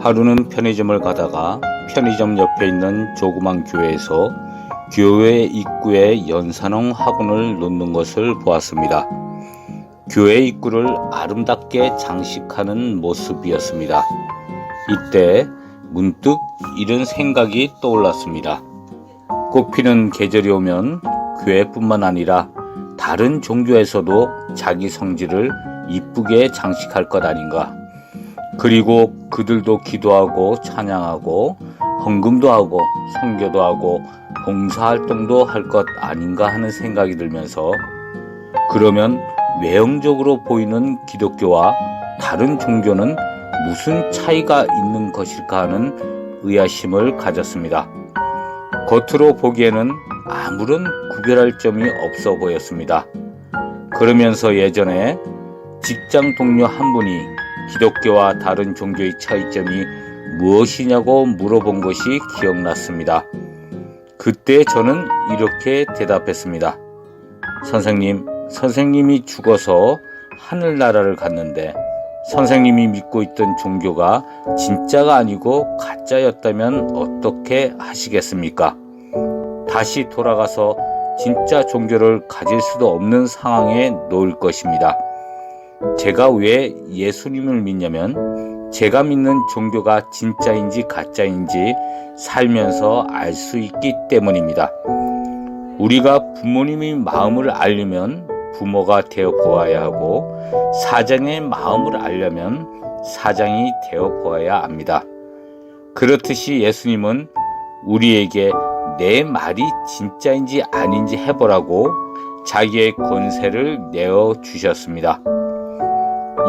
하루는 편의점을 가다가 편의점 옆에 있는 조그만 교회에서 교회 입구에 연산홍 화분을 놓는 것을 보았습니다. 교회 입구를 아름답게 장식하는 모습이었습니다. 이때 문득 이런 생각이 떠올랐습니다. 꽃피는 계절이 오면 교회뿐만 아니라 다른 종교에서도 자기 성지를 이쁘게 장식할 것 아닌가. 그리고 그들도 기도하고 찬양하고 헌금도 하고 선교도 하고 봉사활동도 할 것 아닌가 하는 생각이 들면서 그러면 외형적으로 보이는 기독교와 다른 종교는 무슨 차이가 있는 것일까 하는 의아심을 가졌습니다. 겉으로 보기에는 아무런 구별할 점이 없어 보였습니다. 그러면서 예전에 직장 동료 한 분이 기독교와 다른 종교의 차이점이 무엇이냐고 물어본 것이 기억났습니다. 그때 저는 이렇게 대답했습니다. 선생님이 죽어서 하늘나라를 갔는데 선생님이 믿고 있던 종교가 진짜가 아니고 가짜였다면 어떻게 하시겠습니까? 다시 돌아가서 진짜 종교를 가질 수도 없는 상황에 놓을 것입니다. 제가 왜 예수님을 믿냐면 제가 믿는 종교가 진짜인지 가짜인지 살면서 알 수 있기 때문입니다. 우리가 부모님의 마음을 알려면 부모가 되어 보아야 하고 사장의 마음을 알려면 사장이 되어 보아야 합니다. 그렇듯이 예수님은 우리에게 내 말이 진짜인지 아닌지 해보라고 자기의 권세를 내어주셨습니다.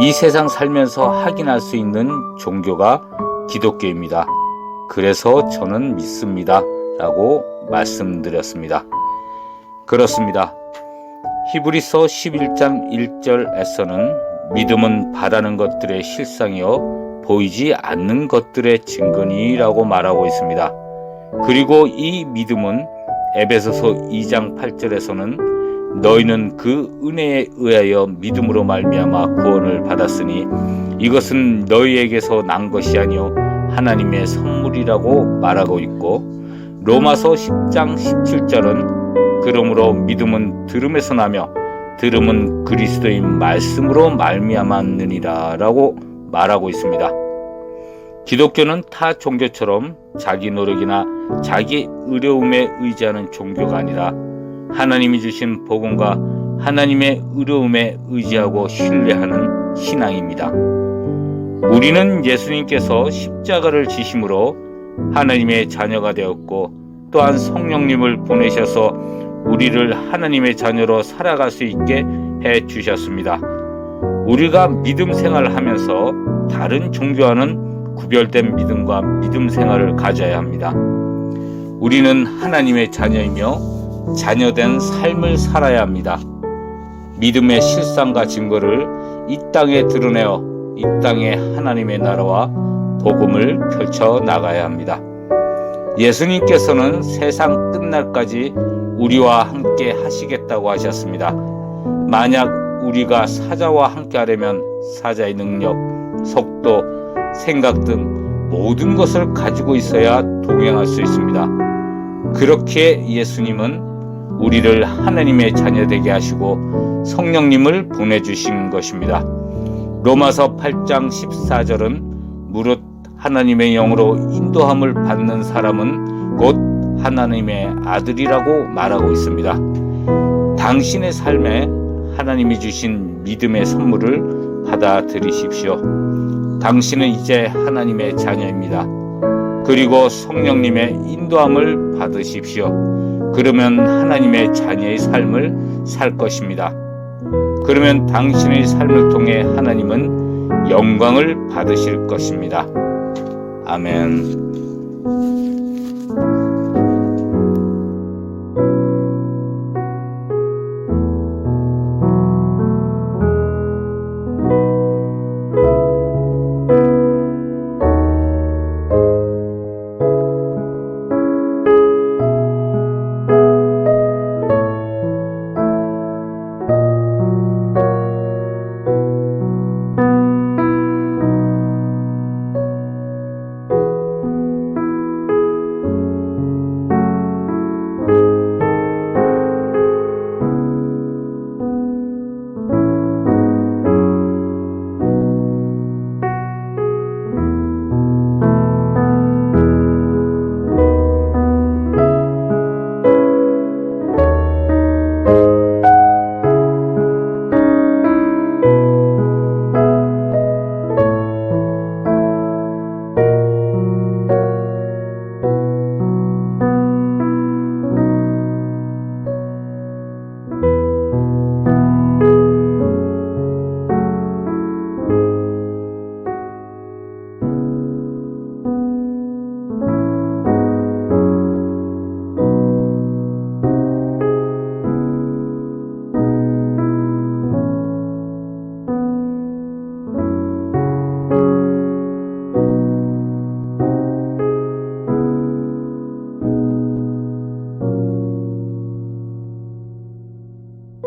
이 세상 살면서 확인할 수 있는 종교가 기독교입니다. 그래서 저는 믿습니다. 라고 말씀드렸습니다. 그렇습니다. 히브리서 11장 1절에서는 믿음은 바라는 것들의 실상이요 보이지 않는 것들의 증거니라고 말하고 있습니다. 그리고 이 믿음은 에베소서 2장 8절에서는 너희는 그 은혜에 의하여 믿음으로 말미암아 구원을 받았으니 이것은 너희에게서 난 것이 아니요 하나님의 선물이라고 말하고 있고 로마서 10장 17절은 그러므로 믿음은 들음에서 나며 들음은 그리스도의 말씀으로 말미암았느니라 라고 말하고 있습니다. 기독교는 타 종교처럼 자기 노력이나 자기 의로움에 의지하는 종교가 아니라 하나님이 주신 복음과 하나님의 의로움에 의지하고 신뢰하는 신앙입니다. 우리는 예수님께서 십자가를 지심으로 하나님의 자녀가 되었고 또한 성령님을 보내셔서 우리를 하나님의 자녀로 살아갈 수 있게 해주셨습니다. 우리가 믿음 생활을 하면서 다른 종교와는 구별된 믿음과 믿음 생활을 가져야 합니다. 우리는 하나님의 자녀이며 자녀된 삶을 살아야 합니다. 믿음의 실상과 증거를 이 땅에 드러내어 이 땅에 하나님의 나라와 복음을 펼쳐 나가야 합니다. 예수님께서는 세상 끝날까지 우리와 함께 하시겠다고 하셨습니다. 만약 우리가 사자와 함께 하려면 사자의 능력, 속도, 생각 등 모든 것을 가지고 있어야 동행할 수 있습니다. 그렇게 예수님은 우리를 하나님의 자녀 되게 하시고 성령님을 보내주신 것입니다. 로마서 8장 14절은 무릇 하나님의 영으로 인도함을 받는 사람은 곧 하나님의 아들이라고 말하고 있습니다. 당신의 삶에 하나님이 주신 믿음의 선물을 받아들이십시오. 당신은 이제 하나님의 자녀입니다. 그리고 성령님의 인도함을 받으십시오. 그러면 하나님의 자녀의 삶을 살 것입니다. 그러면 당신의 삶을 통해 하나님은 영광을 받으실 것입니다. 아멘.